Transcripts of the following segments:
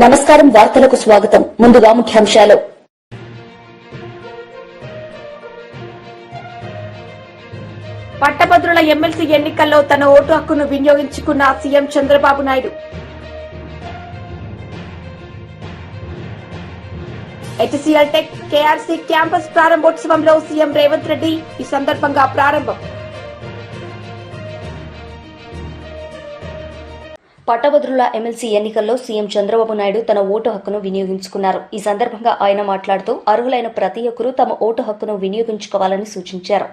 నమస్కారం వార్తలకు స్వాగతం. ముందుగా ముఖ్యాంశాలు. పట్టభద్రుల ఎమ్మెల్సీ ఎన్నికల్లో తన ఓటు హక్కును వినియోగించుకున్న CM Chandrababu Naidu. HCL tech KRC campus ప్రారంభోత్సవంలో సీఎం రేవంత్ రెడ్డి ఈ సందర్భంగా ప్రారంభం. పట్టభద్రుల ఎమ్మెల్సీ ఎన్నికల్లో సీఎం చంద్రబాబు నాయుడు తన ఓటు హక్కును వినియోగించుకున్నారు. ఈ సందర్భంగా ఆయన మాట్లాడుతూ అర్హులైన ప్రతి ఒక్కరూ తమ ఓటు హక్కును వినియోగించుకోవాలని సూచించారు.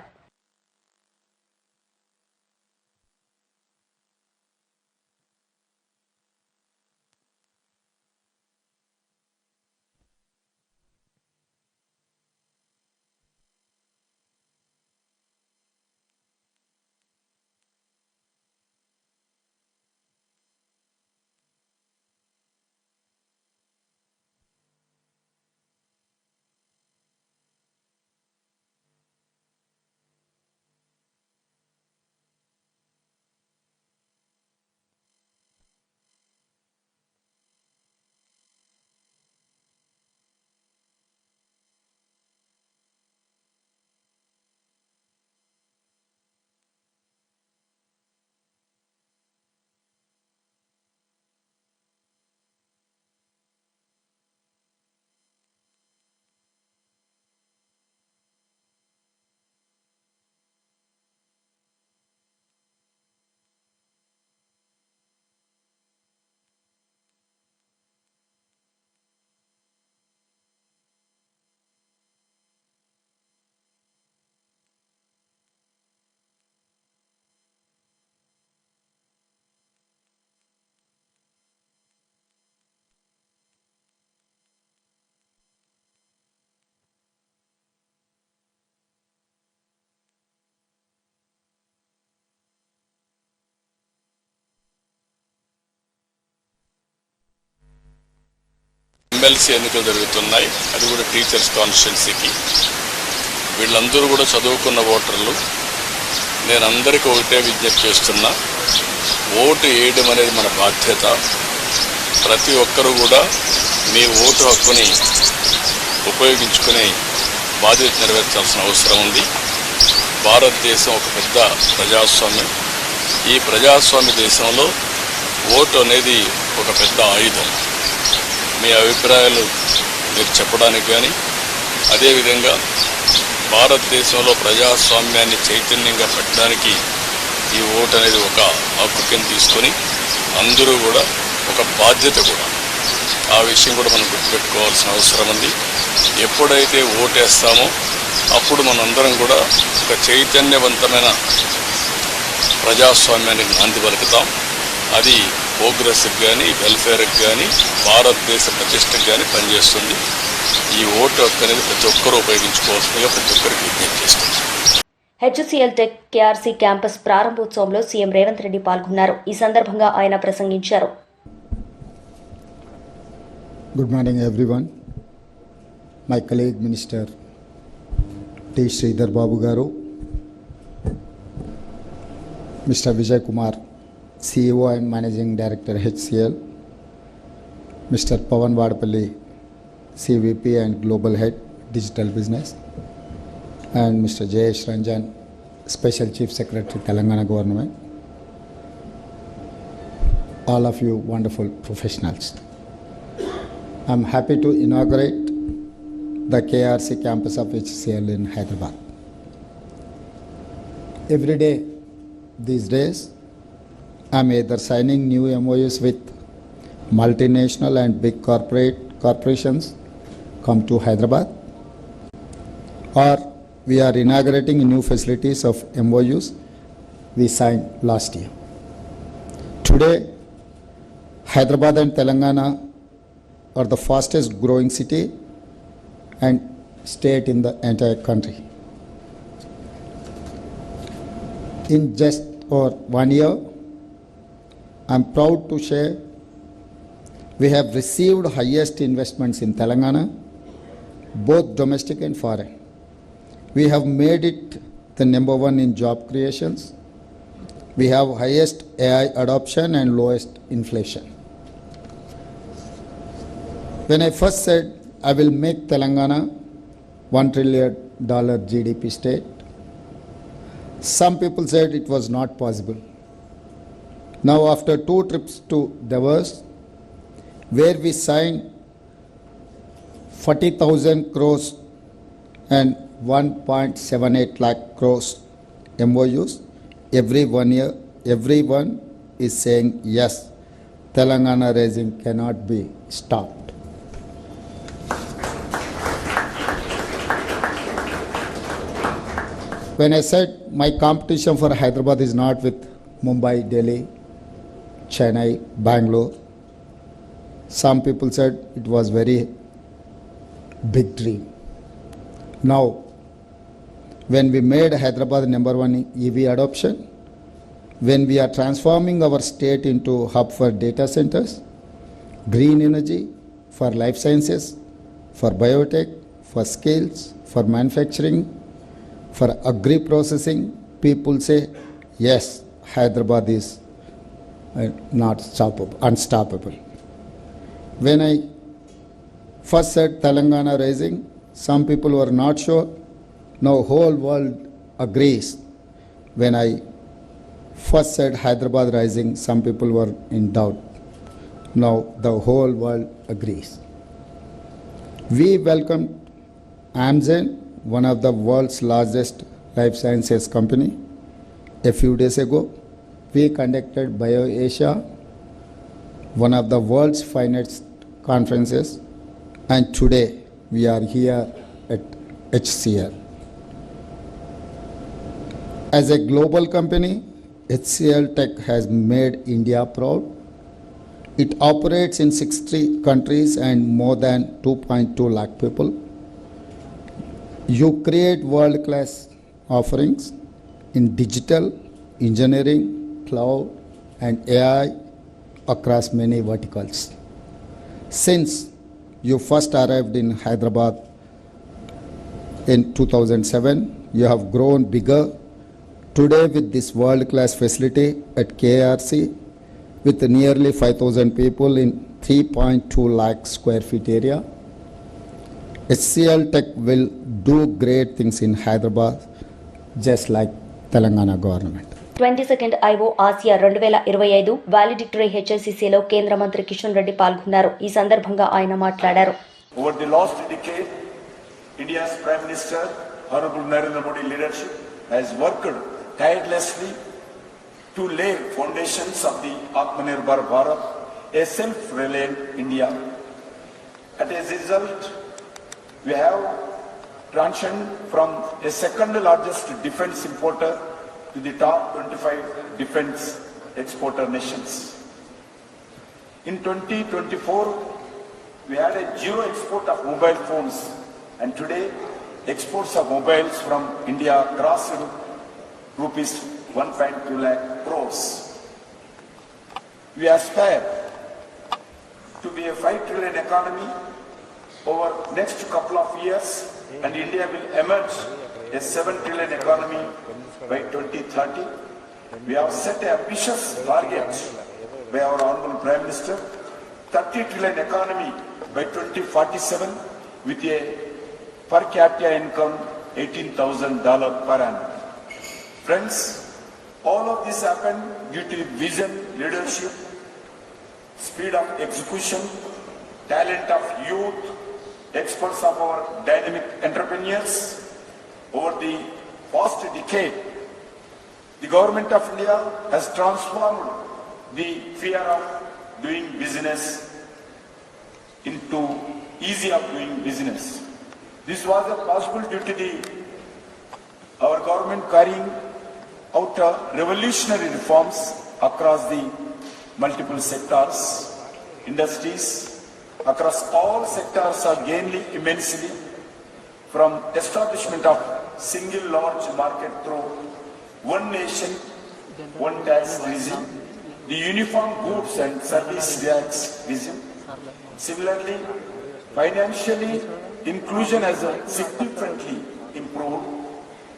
ఎమ్మెల్సీ ఎన్నికలు జరుగుతున్నాయి. అది కూడా టీచర్స్ కాన్స్టిట్యున్సీకి. వీళ్ళందరూ కూడా చదువుకున్న ఓటర్లు. నేను అందరికీ ఒకటే విజ్ఞప్తి చేస్తున్నా, ఓటు వేయడం అనేది మన బాధ్యత. ప్రతి ఒక్కరూ కూడా మీ ఓటు హక్కుని ఉపయోగించుకునే బాధ్యత నెరవేర్చాల్సిన అవసరం ఉంది. భారతదేశం ఒక పెద్ద ప్రజాస్వామ్యం. ఈ ప్రజాస్వామ్య దేశంలో ఓటు అనేది ఒక పెద్ద ఆయుధం. మీ అభిప్రాయాలు మీరు చెప్పడానికి కానీ, అదేవిధంగా భారతదేశంలో ప్రజాస్వామ్యాన్ని చైతన్యంగా పెట్టడానికి ఈ ఓటు అనేది ఒక హక్కు కింద తీసుకొని అందరూ కూడా ఒక బాధ్యత కూడా. ఆ విషయం కూడా మనం గుర్తుపెట్టుకోవాల్సిన అవసరం ఉంది. ఎప్పుడైతే ఓటేస్తామో అప్పుడు మనందరం కూడా ఒక చైతన్యవంతమైన ప్రజాస్వామ్యానికి నాంది పలుకుతాం. అది ప్రోగ్రెస్కి కానీ, వెల్ఫేర్కి కానీ, భారతదేశ ప్రతిష్టకు కానీ పనిచేస్తుంది. ఈ ఓటు హక్కు అనేది ప్రతి ఒక్కరూ ఉపయోగించుకోవాల్సిందిగా ప్రతి ఒక్కరికి విజ్ఞప్తి చేస్తుంది. హెచ్సీఎల్ టెక్ కేఆర్సీ క్యాంపస్ ప్రారంభోత్సవంలో సీఎం రేవంత్ రెడ్డి పాల్గొన్నారు. ఈ సందర్భంగా ఆయన ప్రసంగించారు. Good morning everyone. My colleague Minister T. Sridhar Babu Garu, Mr. Vijay Kumar, CEO and Managing Director HCL, Mr. Pawan Vadapalli, CVP and Global Head Digital Business, and Mr. Jayesh Ranjan, Special Chief Secretary Telangana Government. All of you wonderful professionals. I'm happy to inaugurate the KRC campus of HCL in Hyderabad. Every day these days, I'm either signing new MOUs with multinational and big corporations come to Hyderabad, or we are inaugurating new facilities of MOUs we signed last year. Today, Hyderabad and Telangana are the fastest growing city and state in the entire country. In just over 1 year, I'm proud to share we have received highest investments in Telangana, both domestic and foreign. We have made it the number one in job creations. We have highest AI adoption and lowest inflation. When I first said I will make Telangana $1 trillion GDP state, some people said it was not possible. Now, after 2 trips to Davos, where we signed 40,000 crores and 1.78 lakh crores MOUs, every 1 year, everyone is saying yes, Telangana raising cannot be stopped. When I said my competition for Hyderabad is not with Mumbai, Delhi, Chennai, Bangalore, some people said it was very big dream. Now, when we made Hyderabad #1 in EV adoption, when we are transforming our state into hub for data centers, green energy, for life sciences, for biotech, for skills, for manufacturing, for agri-processing, people say, yes, Hyderabad is not unstoppable. When I first said Telangana rising, some people were not sure. Now whole world agrees. When I first said Hyderabad rising, some people were in doubt. Now the whole world agrees. We welcomed Amgen, one of the world's largest life sciences company. A few days ago, we conducted BioAsia, one of the world's finest conferences, and today we are here at HCL. As a global company, HCL Tech has made India proud. It operates in 60 countries and more than 2.2 lakh people. You create world-class offerings in digital, engineering, cloud, and AI across many verticals. Since you first arrived in Hyderabad in 2007, you have grown bigger. Today, with this world-class facility at KRC, with nearly 5,000 people in 3.2 lakh square feet area, HCL Tech will do great things in Hyderabad, just like Telangana government. 22nd IO Asia 2025 వాలిడిక్టరీ హెచ్ఐసిసిలో కేంద్ర మంత్రి కిషన్ రెడ్డి పాల్గొన్నారు. ఈ సందర్భంగా ఆయన మాట్లాడారు. Over the last decade, India's Prime Minister, Honorable Narendra Modi leadership has worked tirelessly to lay foundations of the Atmanirbhar Bharat, a self-reliant India. As a result, we have transitioned from a second largest defense importer to the top 25 defense exporter nations. In 2024, we had a zero export of mobile phones, and today exports of mobiles from India crossed rupees 1.2 lakh crores. We aspire to be a 5 trillion economy over next couple of years, and India will emerge a 7 trillion economy by 2030. We have set an ambitious target by our Honorable Prime Minister, 30 trillion economy by 2047 with a per capita income $18,000 per annum. Friends, all of this happened due to vision, leadership, speed of execution, talent of youth, experts of our dynamic entrepreneurs. Over the past decade, the government of India has transformed the fear of doing business into easy of doing business. This was possible due to our government carrying out revolutionary reforms across the multiple sectors, industries, across all sectors are gaining immensely from establishment of single large market through one nation, one tax regime, the uniform goods and service tax regime. Similarly, financially, inclusion has significantly improved,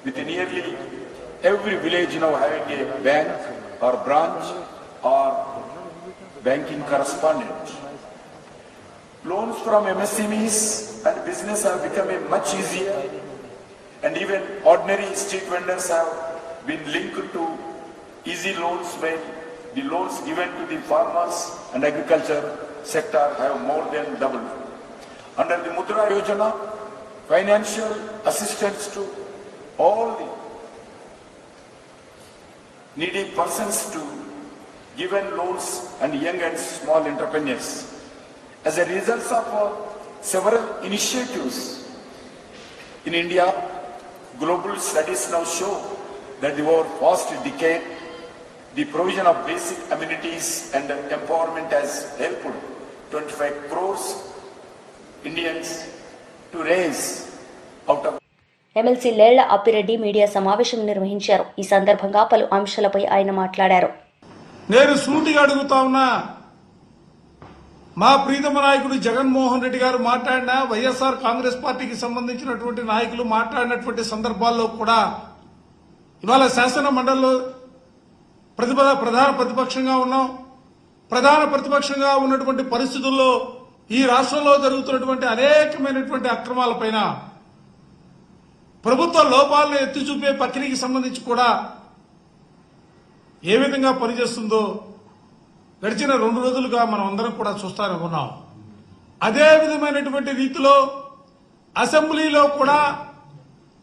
with nearly every village now having a bank or branch or banking correspondent. Loans from MSMEs and business have become much easier, and even ordinary street vendors have been linked to easy loans when the loans given to the farmers and agriculture sector have more than doubled. Under the Mudra Yojana, financial assistance to all the needy persons to given loans and young and small entrepreneurs. As a result of several initiatives in India, global studies now show that over past decade, the provision of basic amenities and empowerment has helped 25 crores Indians to raise out of. MLC Lella Appireddy media సమావేశం నిర్వహించారు. ఈ సందర్భంగా పలు అంశాలపై ఆయన మాట్లాడారు. నేను సూటిగా అడుగుతా ఉన్నా, మా ప్రీతమ నాయకుడు జగన్మోహన్ రెడ్డి గారు మాట్లాడిన వైఎస్ఆర్ కాంగ్రెస్ పార్టీకి సంబంధించినటువంటి నాయకులు మాట్లాడినటువంటి సందర్భాల్లో కూడా ఇవాళ శాసన మండలిలో ప్రధాన ప్రతిపక్షంగా ఉన్నాం. ప్రధాన ప్రతిపక్షంగా ఉన్నటువంటి పరిస్థితుల్లో ఈ రాష్ట్రంలో జరుగుతున్నటువంటి అనేకమైనటువంటి అక్రమాలపైన ప్రభుత్వ లోపాలను ఎత్తి చూపే ప్రక్రియకి సంబంధించి కూడా ఏ విధంగా పనిచేస్తుందో గడిచిన 2 రోజులుగా మనం అందరం కూడా చూస్తానే ఉన్నాం. అదే విధమైనటువంటి రీతిలో అసెంబ్లీలో కూడా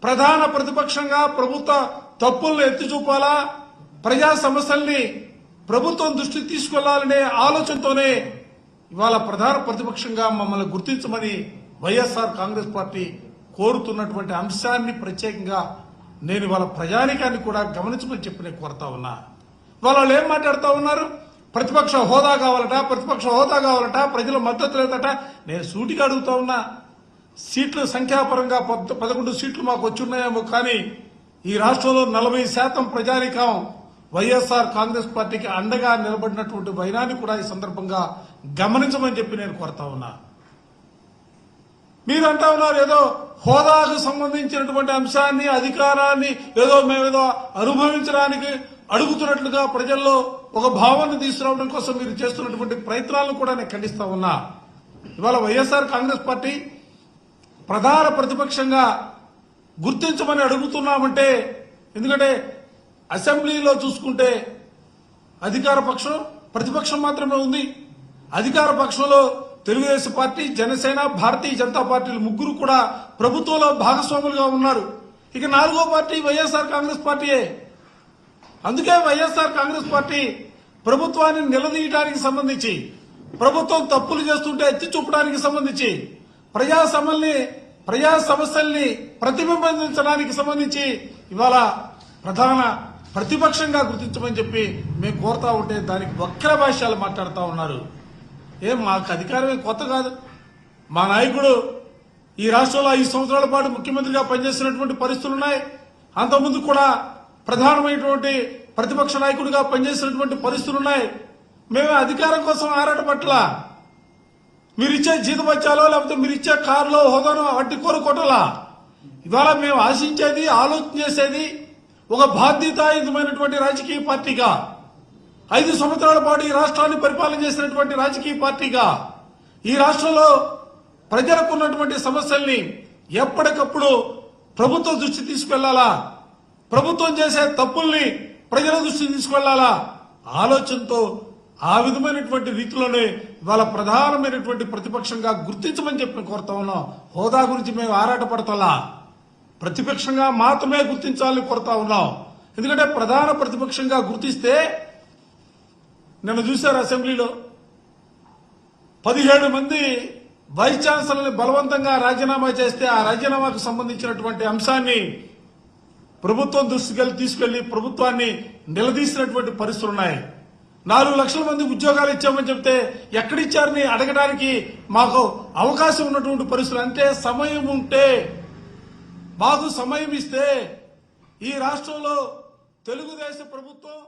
ప్రధాన ప్రతిపక్షంగా ప్రభుత్వ తప్పులను ఎత్తి చూపాలా, ప్రజా సమస్యల్ని ప్రభుత్వం దృష్టికి తీసుకెళ్లాలనే ఆలోచనతోనే ఇవాళ ప్రధాన ప్రతిపక్షంగా మమ్మల్ని గుర్తించమని వైఎస్ఆర్ కాంగ్రెస్ పార్టీ కోరుతున్నటువంటి అంశాన్ని ప్రత్యేకంగా నేను ఇవాళ ప్రజానికాన్ని కూడా గమనించమని చెప్పి నేను కోరుతా ఉన్నా. వాళ్ళు ఏం మాట్లాడుతూ ఉన్నారు? ప్రతిపక్ష హోదా కావాలట, ప్రజల మద్దతు లేదట. నేను సూటిగా అడుగుతా ఉన్నా, సీట్ల సంఖ్యాపరంగా 11 సీట్లు మాకు వచ్చున్నాయేమో, కానీ ఈ రాష్ట్రంలో 40% ప్రజానికం వైఎస్ఆర్ కాంగ్రెస్ పార్టీకి అండగా నిలబడినటువంటి వైనాన్ని కూడా ఈ సందర్భంగా గమనించమని చెప్పి నేను కోరుతా ఉన్నా. మీరంటా ఉన్నారు ఏదో హోదాకు సంబంధించినటువంటి అంశాన్ని, అధికారాన్ని మేమేదో అనుభవించడానికి అడుగుతున్నట్లుగా ప్రజల్లో ఒక భావాన్ని తీసుకురావడం కోసం మీరు చేస్తున్నటువంటి ప్రయత్నాలను కూడా నేను ఖండిస్తా ఉన్నా. ఇవాళ వైఎస్ఆర్ కాంగ్రెస్ పార్టీ ప్రధాన ప్రతిపక్షంగా గుర్తించమని అడుగుతున్నామంటే, ఎందుకంటే అసెంబ్లీలో చూసుకుంటే అధికార పక్షం, ప్రతిపక్షం మాత్రమే ఉంది. అధికార పక్షంలో తెలుగుదేశం పార్టీ, జనసేన, భారతీయ జనతా పార్టీలు ముగ్గురు కూడా ప్రభుత్వంలో భాగస్వాములుగా ఉన్నారు. ఇక 4వ పార్టీ వైఎస్ఆర్ కాంగ్రెస్ పార్టీయే. అందుకే వైఎస్ఆర్ కాంగ్రెస్ పార్టీ ప్రభుత్వాన్ని నిలదీయడానికి సంబంధించి, ప్రభుత్వం తప్పులు చేస్తుంటే ఎత్తి చూపడానికి సంబంధించి, ప్రజా సమస్యల్ని ప్రతిబింబించడానికి సంబంధించి ఇవాళ ప్రధాన ప్రతిపక్షంగా గుర్తించమని చెప్పి మేము కోరుతా ఉంటే దానికి వక్ర భాష్యాలు మాట్లాడుతూ ఉన్నారు. మాకు అధికారమే కొత్త కాదు. మా నాయకుడు ఈ రాష్ట్రంలో 5 సంవత్సరాల పాటు ముఖ్యమంత్రిగా పనిచేసినటువంటి పరిస్థితులు ఉన్నాయి. అంతకుముందు కూడా ప్రధానమైనటువంటి ప్రతిపక్ష నాయకుడిగా పనిచేసినటువంటి పరిస్థితులు ఉన్నాయి. మేమే అధికారం కోసం ఆరాటపట్ల మీరిచ్చే జీతబత్యాలో లేకపోతే మీరిచ్చే కారులో హోదాను అట్టి కోరుకోవటలా. ఇవాళ మేము ఆశించేది, ఆలోచన చేసేది ఒక బాధ్యతాయుతమైనటువంటి రాజకీయ పార్టీగా, 5 సంవత్సరాల పాటు ఈ రాష్ట్రాన్ని పరిపాలన చేసినటువంటి రాజకీయ పార్టీగా, ఈ రాష్ట్రంలో ప్రజలకు ఉన్నటువంటి సమస్యల్ని ఎప్పటికప్పుడు ప్రభుత్వ దృష్టి తీసుకెళ్లాలా, ప్రభుత్వం చేసే తప్పుల్ని ప్రజల దృష్టికి తీసుకెళ్లాలా ఆలోచనతో ఆ విధమైనటువంటి రీతిలోనే ఇవాళ ప్రధానమైనటువంటి ప్రతిపక్షంగా గుర్తించమని చెప్పి కోరుతా ఉన్నాం. హోదా గురించి మేము ఆరాటపడతలా, ప్రతిపక్షంగా మాత్రమే గుర్తించాలని కోరుతా ఉన్నాం. ఎందుకంటే ప్రధాన ప్రతిపక్షంగా గుర్తిస్తే నిన్న చూశారు అసెంబ్లీలో 17 మంది వైస్ ఛాన్సలర్ని బలవంతంగా రాజీనామా చేస్తే ఆ రాజీనామాకు సంబంధించినటువంటి అంశాన్ని ప్రభుత్వం దృష్టికి తీసుకెళ్లి ప్రభుత్వాన్ని నిలదీసినటువంటి పరిస్థితులు ఉన్నాయి. 4 లక్షల మంది ఉద్యోగాలు ఇచ్చామని చెప్తే ఎక్కడిచ్చారని అడగడానికి మాకు అవకాశం ఉన్నటువంటి పరిస్థితులు. అంటే సమయం ఉంటే, మాకు సమయం ఇస్తే ఈ రాష్ట్రంలో తెలుగుదేశం ప్రభుత్వం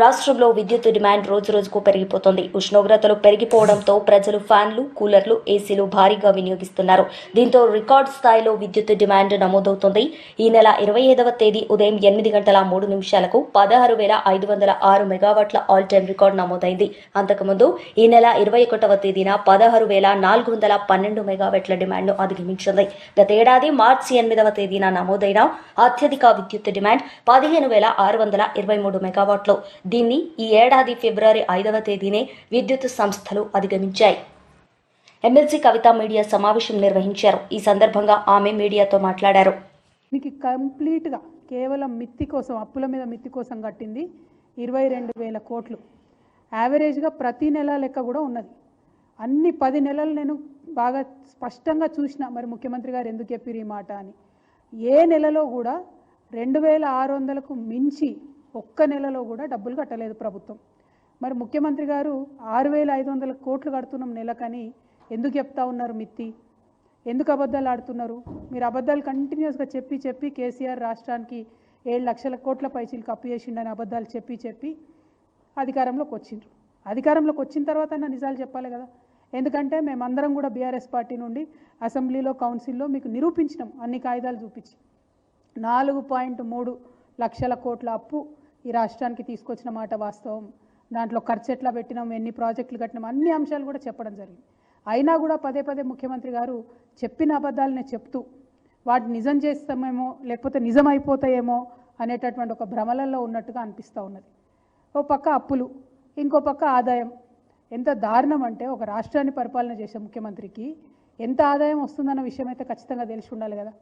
రాష్ట్రంలో విద్యుత్ డిమాండ్ రోజురోజుకు పెరిగిపోతోంది. ఉష్ణోగ్రతలు పెరిగిపోవడంతో ప్రజలు ఫ్యాన్లు, కూలర్లు, ఏసీలు భారీగా వినియోగిస్తున్నారు. దీంతో రికార్డు స్థాయిలో విద్యుత్ డిమాండ్ నమోదవుతోంది. ఈ నెల 25వ తేదీ ఉదయం 8 గంటల 3 నిమిషాలకు 16,506 మెగావాట్ల ఆల్ టైమ్ రికార్డు నమోదైంది. అంతకుముందు ఈ నెల 21వ తేదీన 16,412 మెగావాట్ల డిమాండ్ను అధిగమించింది. గతేడాది మార్చి 8వ తేదీన నమోదైన అత్యధిక విద్యుత్ డిమాండ్ 15,623 మెగావాట్లు. దీన్ని ఈ ఏడాది ఫిబ్రవరి 5వ తేదీనే విద్యుత్ సంస్థలు అధిగమించాయి. ఎమ్మెల్సీ కవిత మీడియా సమావేశం నిర్వహించారు. ఈ సందర్భంగా ఆమె మీడియాతో మాట్లాడారు. దీనికి కంప్లీట్గా కేవలం మిత్తి కోసం, అప్పుల మీద మిత్తి కోసం కట్టింది 22,000 కోట్లు. యావరేజ్గా ప్రతి నెల లెక్క కూడా ఉన్నది. అన్ని 10 నెలలు నేను బాగా స్పష్టంగా చూసిన, మరి ముఖ్యమంత్రి గారు ఎందుకు చెప్పారు ఈ మాట అని. ఏ నెలలో కూడా 2,600కు మించి ఒక్క నెలలో కూడా డబ్బులు కట్టలేదు ప్రభుత్వం. మరి ముఖ్యమంత్రి గారు 6,500 కోట్లు కడుతున్నాం నెలకని ఎందుకు చెప్తా ఉన్నారు మిత్తి? ఎందుకు అబద్ధాలు ఆడుతున్నారు? మీరు అబద్ధాలు కంటిన్యూస్గా చెప్పి కేసీఆర్ రాష్ట్రానికి 7 లక్షల కోట్ల పైసలకు అప్పు చేసిండని అబద్ధాలు చెప్పి అధికారంలోకి వచ్చిండ్రు. అధికారంలోకి వచ్చిన తర్వాత నిజాలు చెప్పాలి కదా. ఎందుకంటే మేమందరం కూడా బీఆర్ఎస్ పార్టీ నుండి అసెంబ్లీలో, కౌన్సిల్లో మీకు నిరూపించినాం, అన్ని కాగితాలు చూపించి. 4.3 లక్షల కోట్ల అప్పు ఈ రాష్ట్రానికి తీసుకొచ్చిన మాట వాస్తవం. దాంట్లో ఖర్చు ఎట్లా పెట్టినాం, ఎన్ని ప్రాజెక్టులు కట్టినాం, అన్ని అంశాలు కూడా చెప్పడం జరిగింది. అయినా కూడా పదే ముఖ్యమంత్రి గారు చెప్పిన అబద్ధాలనే చెప్తూ వాటిని నిజం చేస్తామేమో, లేకపోతే నిజం అయిపోతాయేమో అనేటటువంటి ఒక భ్రమలలో ఉన్నట్టుగా అనిపిస్తూ ఉన్నది. ఓ పక్క అప్పులు, ఇంకో పక్క ఆదాయం. ఎంత దారుణం అంటే ఒక రాష్ట్రాన్ని పరిపాలన చేసే ముఖ్యమంత్రికి ఎంత ఆదాయం వస్తుందన్న విషయం అయితే ఖచ్చితంగా తెలిసి ఉండాలి కదా.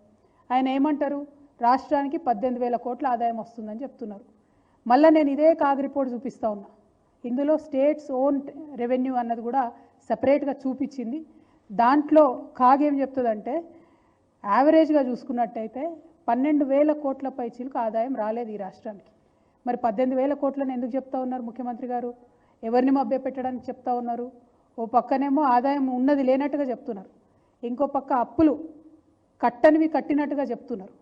ఆయన ఏమంటారు, రాష్ట్రానికి 18,000 కోట్ల ఆదాయం వస్తుందని చెప్తున్నారు. మళ్ళీ నేను ఇదే కాగ్ రిపోర్ట్ చూపిస్తూ ఉన్నా. ఇందులో స్టేట్స్ ఓన్ రెవెన్యూ అన్నది కూడా సపరేట్గా చూపించింది. దాంట్లో కాగ్ ఏం చెప్తుందంటే యావరేజ్గా చూసుకున్నట్టయితే 12,000 కోట్ల పైచీలకు ఆదాయం రాలేదు ఈ రాష్ట్రానికి. మరి 18,000 కోట్లను ఎందుకు చెప్తా ఉన్నారు ముఖ్యమంత్రి గారు? ఎవరిని మభ్యపెట్టడానికి చెప్తా ఉన్నారు? ఓ పక్కనేమో ఆదాయం ఉన్నది లేనట్టుగా చెప్తున్నారు, ఇంకో పక్క అప్పులు కట్టనివి కట్టినట్టుగా చెప్తున్నారు.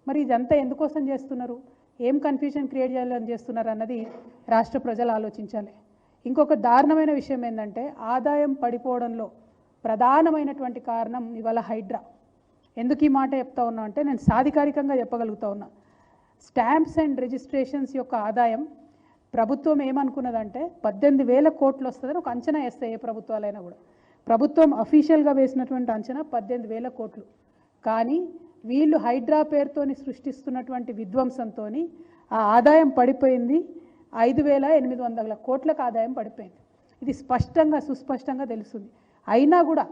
మరి ఇదంతా ఎందుకోసం చేస్తున్నారు? ఏం కన్ఫ్యూజన్ క్రియేట్ చేయాలని చేస్తున్నారు అన్నది రాష్ట్ర ప్రజలు ఆలోచించాలి. ఇంకొక దారుణమైన విషయం ఏంటంటే ఆదాయం పడిపోవడంలో ప్రధానమైనటువంటి కారణం ఇవాళ హైడ్రా. ఎందుకు ఈ మాట చెప్తా ఉన్నా అంటే నేను సాధికారికంగా చెప్పగలుగుతా ఉన్నా. స్టాంప్స్ అండ్ రిజిస్ట్రేషన్స్ యొక్క ఆదాయం ప్రభుత్వం ఏమనుకున్నదంటే 18,000 కోట్లు వస్తుందని ఒక అంచనా వేస్తాయి ఏ ప్రభుత్వాలైనా కూడా. ప్రభుత్వం అఫీషియల్గా వేసినటువంటి అంచనా 18,000 కోట్లు. కానీ వీళ్ళు హైడ్రా పేరుతోని సృష్టిస్తున్నటువంటి విధ్వంసంతో ఆ ఆదాయం పడిపోయింది. 5,800 కోట్లకు ఆదాయం పడిపోయింది. ఇది స్పష్టంగా సుస్పష్టంగా తెలుస్తుంది. అయినా కూడా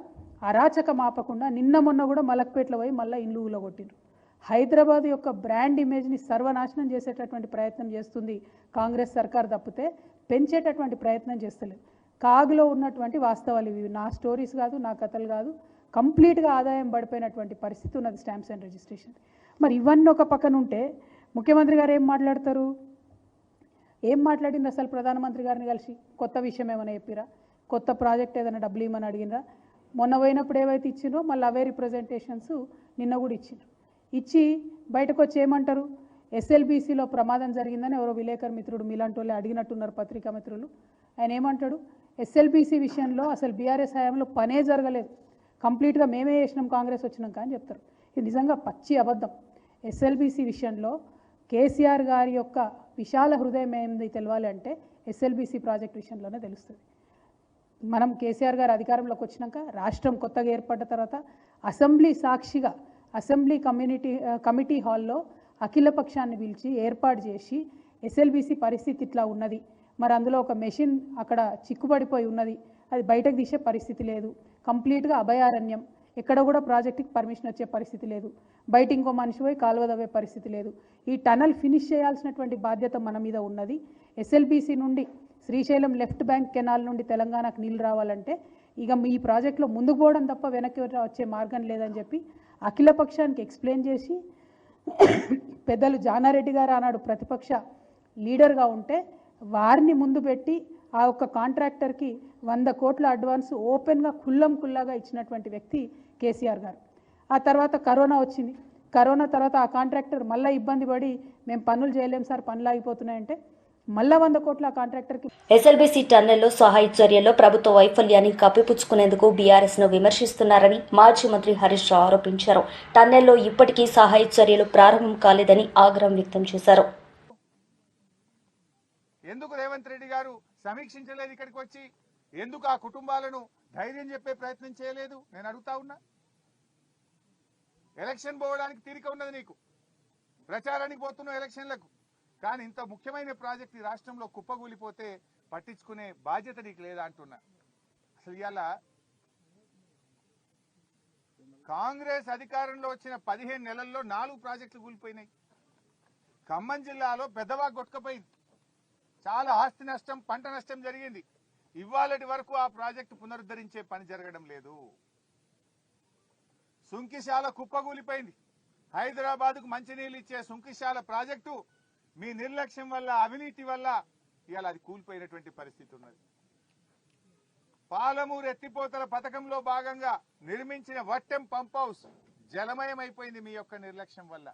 అరాచకం ఆపకుండా నిన్న మొన్న కూడా మలక్పేటలో పోయి మళ్ళీ ఇల్లు ఊలగొట్టిండ్రు. హైదరాబాద్ యొక్క బ్రాండ్ ఇమేజ్ని సర్వనాశనం చేసేటటువంటి ప్రయత్నం చేస్తుంది కాంగ్రెస్ సర్కార్, తప్పితే పెంచేటటువంటి ప్రయత్నం చేస్తలేదు. కాగ్లో ఉన్నటువంటి వాస్తవాలు ఇవి, నా స్టోరీస్ కాదు, నా కథలు కాదు. కంప్లీట్గా ఆదాయం పడిపోయినటువంటి పరిస్థితి ఉన్నది స్టాంప్స్ అండ్ రిజిస్ట్రేషన్. మరి ఇవన్నీ ఒక పక్కన ఉంటే ముఖ్యమంత్రి గారు ఏం మాట్లాడతారు? ఏం మాట్లాడింది అసలు? ప్రధానమంత్రి గారిని కలిసి కొత్త విషయం ఏమైనా చెప్పిరా? కొత్త ప్రాజెక్ట్ ఏదైనా డబ్బులు ఇవ్వమని అడిగినరా? మొన్న పోయినప్పుడు ఏవైతే ఇచ్చినో మళ్ళీ అవే రిప్రజెంటేషన్స్ నిన్న కూడా ఇచ్చిండ్రు. ఇచ్చి బయటకు వచ్చి ఏమంటారు? ఎస్ఎల్బీసీలో ప్రమాదం జరిగిందని ఎవరో విలేకరు మిత్రుడు మీలాంటి వాళ్ళే అడిగినట్టున్నారు, పత్రికా మిత్రులు. ఆయన ఏమంటాడు? ఎస్ఎల్బీసీ విషయంలో అసలు బీఆర్ఎస్ హయాంలో పనే జరగలేదు, కంప్లీట్గా మేమే చేసినాం కాంగ్రెస్ వచ్చినాక అని చెప్తారు. ఇది నిజంగా పచ్చి అబద్ధం. ఎస్ఎల్బీసీ విషయంలో కేసీఆర్ గారి యొక్క విశాల హృదయం ఏంది తెలవాలి అంటే ఎస్ఎల్బీసీ ప్రాజెక్ట్ విషయంలోనే తెలుస్తుంది. మనం కేసీఆర్ గారు అధికారంలోకి వచ్చినాక రాష్ట్రం కొత్తగా ఏర్పడ్డ తర్వాత అసెంబ్లీ సాక్షిగా అసెంబ్లీ కమిటీ హాల్లో అఖిల పక్షాన్ని పిలిచి ఏర్పాటు చేసి ఎస్ఎల్బీసీ పరిస్థితి ఇట్లా ఉన్నది, మరి అందులో ఒక మెషిన్ అక్కడ చిక్కుబడిపోయి ఉన్నది, అది బయటకు తీసే పరిస్థితి లేదు, కంప్లీట్గా అభయారణ్యం, ఎక్కడ కూడా ప్రాజెక్టుకి పర్మిషన్ వచ్చే పరిస్థితి లేదు, బయట ఇంకో మనిషి పోయి కాలువ దవ్వే పరిస్థితి లేదు, ఈ టనల్ ఫినిష్ చేయాల్సినటువంటి బాధ్యత మన మీద ఉన్నది. ఎస్ఎల్బీసీ నుండి శ్రీశైలం లెఫ్ట్ బ్యాంక్ కెనాల్ నుండి తెలంగాణకు నీళ్ళు రావాలంటే ఇక ఈ ప్రాజెక్టులో ముందుకు పోవడం తప్ప వెనక్కి వచ్చే మార్గం లేదని చెప్పి అఖిల పక్షానికి ఎక్స్ప్లెయిన్ చేసి పెద్దలు జానారెడ్డి గారు ఆనాడు ప్రతిపక్ష లీడర్గా ఉంటే వారిని ముందు పెట్టి ఆ ఒక్క కాంట్రాక్టర్కి 100 కోట్ల అడ్వాన్స్ ఓపెన్గా కుల్లాగా ఇచ్చినటువంటి వ్యక్తి కేసీఆర్ గారు. ఆ తర్వాత కరోనా వచ్చింది. కరోనా తర్వాత ఆ కాంట్రాక్టర్ మళ్ళీ ఇబ్బంది పడి మేము పనులు చేయలేం సార్, పనులు ఆగిపోతున్నాయంటే మళ్ళా 100 కోట్ల కాంట్రాక్టర్కి ఎస్ఎల్బీసీ టన్నెల్లో సహాయ చర్యల్లో ప్రభుత్వ వైఫల్యాన్ని కప్పిపుచ్చుకునేందుకు బీఆర్ఎస్ ను విమర్శిస్తున్నారని మాజీ మంత్రి హరీష్ రావు ఆరోపించారు. టన్నెల్లో ఇప్పటికీ సహాయ చర్యలు ప్రారంభం కాలేదని ఆగ్రహం వ్యక్తం చేశారు. ఎందుకు రేవంత్ రెడ్డి గారు సమీక్షించలేదు? ఇక్కడికి వచ్చి ఎందుకు ఆ కుటుంబాలను ధైర్యం చెప్పే ప్రయత్నం చేయలేదు? నేను అడుగుతా ఉన్నా. ఎలక్షన్ పోవడానికి తీరిక ఉన్నది నీకు, ప్రచారానికి పోతున్నావు ఎలక్షన్లకు, కానీ ఇంత ముఖ్యమైన ప్రాజెక్ట్ ఈ రాష్ట్రంలో కుప్పగూలిపోతే పట్టించుకునే బాధ్యత నీకు లేదా అంటున్నా. అసలు ఇవాళ కాంగ్రెస్ అధికారంలో వచ్చిన 15 నెలల్లో 4 ప్రాజెక్టులు కూలిపోయినాయి. ఖమ్మం జిల్లాలో పెద్దవాగు కొట్టుకపోయింది, చాలా ఆస్తి నష్టం, పంట నష్టం జరిగింది. ఇవాళటి వరకు ఆ ప్రాజెక్టు పునరుద్ధరించే పని జరగడం లేదు. సుంకిశాల కుప్పగూలిపోయింది. హైదరాబాద్కు మంచినీళ్ళు ఇచ్చే సుంకిశాల ప్రాజెక్టు మీ నిర్లక్ష్యం వల్ల, అవినీతి వల్ల ఇవాళ అది కూలిపోయినటువంటి పరిస్థితి ఉన్నది. పాలమూరు ఎత్తిపోతల పథకంలో భాగంగా నిర్మించిన వట్టెం పంప్ హౌస్ జలమయమైపోయింది మీ యొక్క నిర్లక్ష్యం వల్ల.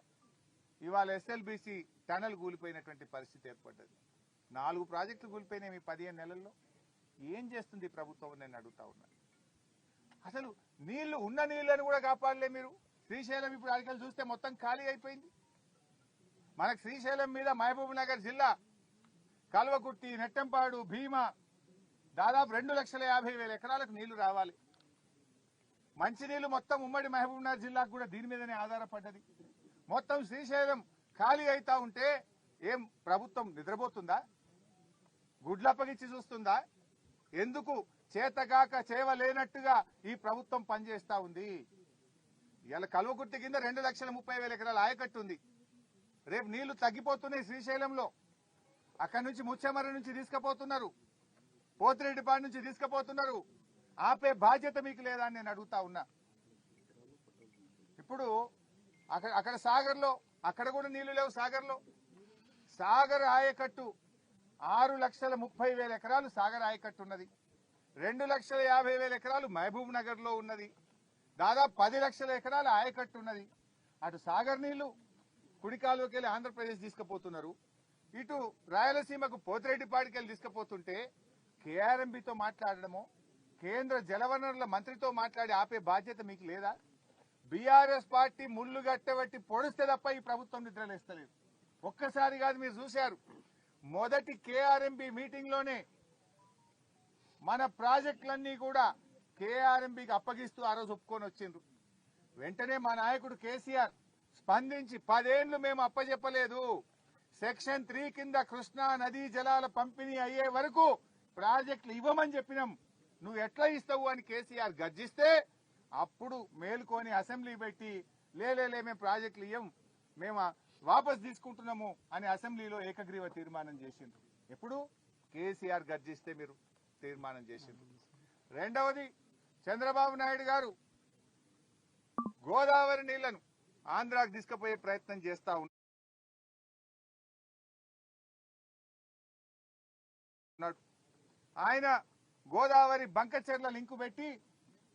ఇవాళ ఎస్ఎల్బీసీ టనల్ కూలిపోయినటువంటి పరిస్థితి ఏర్పడ్డది. 4 ప్రాజెక్టులు కూలిపోయినాయి మీ 15 నెలల్లో. ఏం చేస్తుంది ప్రభుత్వం? నేను అడుగుతా ఉన్నా. అసలు నీళ్లు ఉన్న నీళ్లను కూడా కాపాడలే మీరు. శ్రీశైలం ఇప్పుడు అడిగలు చూస్తే మొత్తం ఖాళీ అయిపోయింది. మనకు శ్రీశైలం మీద మహబూబ్ నగర్ జిల్లా కల్వకుర్తి, నెట్టంపాడు, భీమా దాదాపు 2,50,000 ఎకరాలకు నీళ్లు రావాలి. మంచినీళ్లు మొత్తం ఉమ్మడి మహబూబ్ నగర్ జిల్లాకు కూడా దీని మీదనే ఆధారపడ్డది. మొత్తం శ్రీశైలం ఖాళీ అవుతా ఉంటే ఏం ప్రభుత్వం నిద్రపోతుందా? గుడ్లప్పగిచ్చి చూస్తుందా? ఎందుకు చేతగాక చేవలేనట్టుగా ఈ ప్రభుత్వం పనిచేస్తా ఉంది. ఇలా కల్వకుర్తి కింద 2,30,000 ఎకరాల ఆయకట్టు ఉంది. రేపు నీళ్లు తగ్గిపోతున్నాయి శ్రీశైలంలో. అక్కడి నుంచి ముచ్చెమర్రి నుంచి తీసుకుపోతున్నారు, పోతిరెడ్డిపాడు నుంచి తీసుకుపోతున్నారు. ఆపే బాధ్యత మీకు లేదా అని నేను అడుగుతా ఉన్నా. ఇప్పుడు అక్కడ సాగర్లో, అక్కడ కూడా నీళ్లు లేవు. సాగర్లో సాగర్ ఆయకట్టు 6,30,000 ఎకరాలు సాగర్ ఆయకట్టు ఉన్నది. 2,50,000 ఎకరాలు మహబూబ్ నగర్ లో ఉన్నది. దాదాపు 10 లక్షల ఎకరాల ఆయకట్టు ఉన్నది. అటు సాగర్ నీళ్లు కుడికాలువకి వెళ్ళి ఆంధ్రప్రదేశ్ తీసుకుపోతున్నారు, ఇటు రాయలసీమకు పోతిరెడ్డిపాడికి వెళ్ళి తీసుకుపోతుంటే కేఆర్ఎంబీతో మాట్లాడడమో, కేంద్ర జలవనరుల మంత్రితో మాట్లాడి ఆపే బాధ్యత మీకు లేదా? బీఆర్ఎస్ పార్టీ ముళ్ళు గట్టబట్టి పొడిస్తే తప్ప ఈ ప్రభుత్వం నిద్రలేస్తలేదు. ఒక్కసారి కాదు, మీరు చూశారు. మొదటి కేఆర్ఎంబీ మీటింగ్ లోనే మన ప్రాజెక్టులన్నీ కూడా కేఆర్ఎంబీకి అప్పగిస్తూ ఆ రోజు ఒప్పుకొని వచ్చిండ్రు. వెంటనే మా నాయకుడు కేసీఆర్ స్పందించి 10 ఏళ్లు మేము అప్పచెప్పలేదు, సెక్షన్ 3 కింద కృష్ణా నదీ జలాల పంపిణీ అయ్యే వరకు ప్రాజెక్టులు ఇవ్వమని చెప్పినాం, నువ్వు ఎట్లా ఇస్తావు అని కేసీఆర్ గర్జిస్తే అప్పుడు మేలుకొని అసెంబ్లీ పెట్టి లేలే మేము ప్రాజెక్టులు ఇవ్వం, మేము వాపస్ తీసుకుంటున్నాము అని అసెంబ్లీలో ఏకగ్రీవ తీర్మానం చేసిండ్రు. ఎప్పుడు కేసీఆర్ గర్జిస్తే మీరు తీర్మానం చేసిండ్రు. రెండవది, చంద్రబాబు నాయుడు గారు గోదావరి నీళ్లను ఆంధ్రాకు తీసుకుపోయే ప్రయత్నం చేస్తా ఉన్నాడు. ఆయన గోదావరి బంకచెర్ల లింకు పెట్టి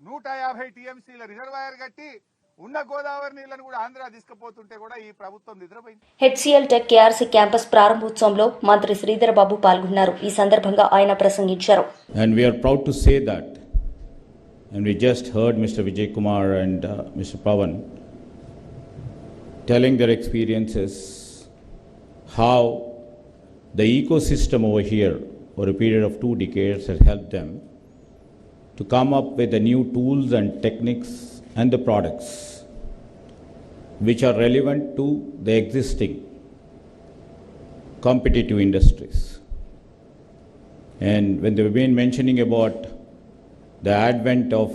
150 టీఎంసీల రిజర్వాయర్ కట్టి ఉన్న గోదావరి నీళ్లను కూడా ఆంధ్ర తీసుకుపోతుంటే కూడా ఈ ప్రభుత్వం నిద్రపోయింది. హెచ్సిఎల్ టెక్ కేఆర్సీ క్యాంపస్ ప్రారంభోత్సవంలో మంత్రి శ్రీధర్ బాబు పాల్గొన్నారు. ఈ సందర్భంగా ఆయన ప్రసంగించారు. And we are proud to say that, and we just heard Mr. Vijay Kumar and Mr. Pawan telling their experiences, how the ecosystem over here over a period of 2 decades has helped them to come up with the new tools and techniques and the products which are relevant to the existing competitive industries. And when they've been mentioning about the advent of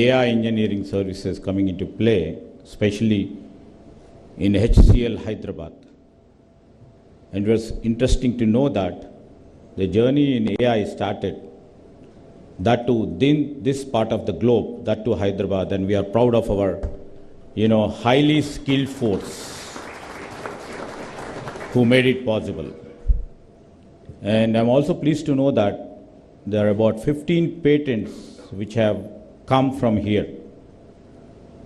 AI engineering services coming into play, especially in HCL Hyderabad, and it was interesting to know that the journey in AI started, that to this part of the globe, that to Hyderabad, and we are proud of our, highly skilled force who made it possible. And I'm also pleased to know that there are about 15 patents which have come from here.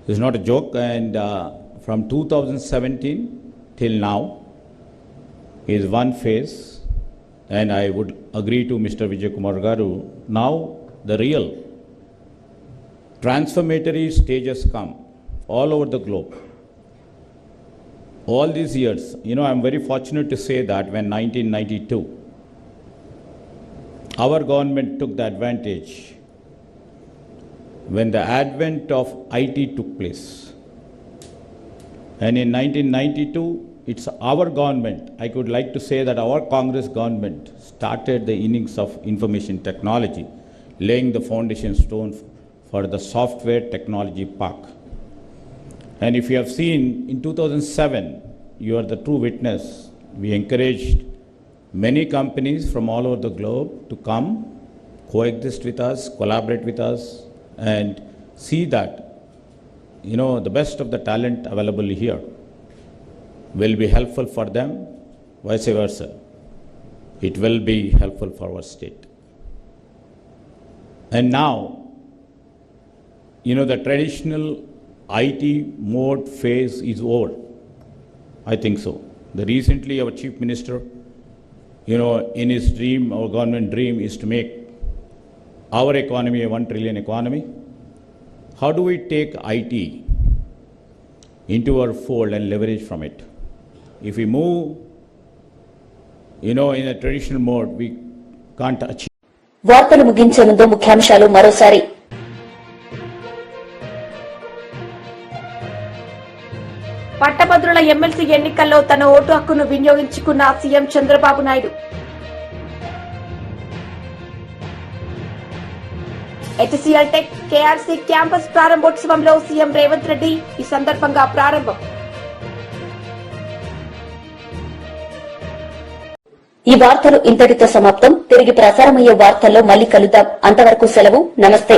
It's not a joke, and from 2017 till now is one phase, and I would agree to Mr. Vijay Kumar Garu, now the real transformatory stages come all over the globe. All these years, I'm very fortunate to say that when 1992, our government took the advantage when the advent of IT took place. And in 1992, it's our government, I could like to say that our Congress government started the innings of information technology, laying the foundation stone for the software technology park. And if you have seen, in 2007, you are the true witness, we encouraged many companies from all over the globe to come, coexist with us, collaborate with us, and see that, the best of the talent available here will be helpful for them, vice versa. It will be helpful for our state. And now, the traditional IT mode phase is over. I think so. Recently, our Chief Minister, in his dream, our government dream is to make our economy a 1 trillion economy. How do we take IT into our fold and leverage from it? If we move, in a traditional mode, we can't achieve. వార్తలు ముగించే ముందు ముఖ్యాంశాలు మరోసారి. పట్టభద్రుల MLC ఎన్నికల్లో తన ఓటు హక్కును వినియోగించుకున్న CM Chandrababu Naidu. HCL tech KRC campus ప్రారంభోత్సవంలో సీఎం రేవంత్ రెడ్డి ఈ సందర్భంగా ప్రారంభం. ఈ వార్తలు ఇంతటితో సమాప్తం. తిరిగి ప్రసారమయ్యే వార్తల్లో మళ్లీ కలుద్దాం. అంతవరకు సెలవు. నమస్తే.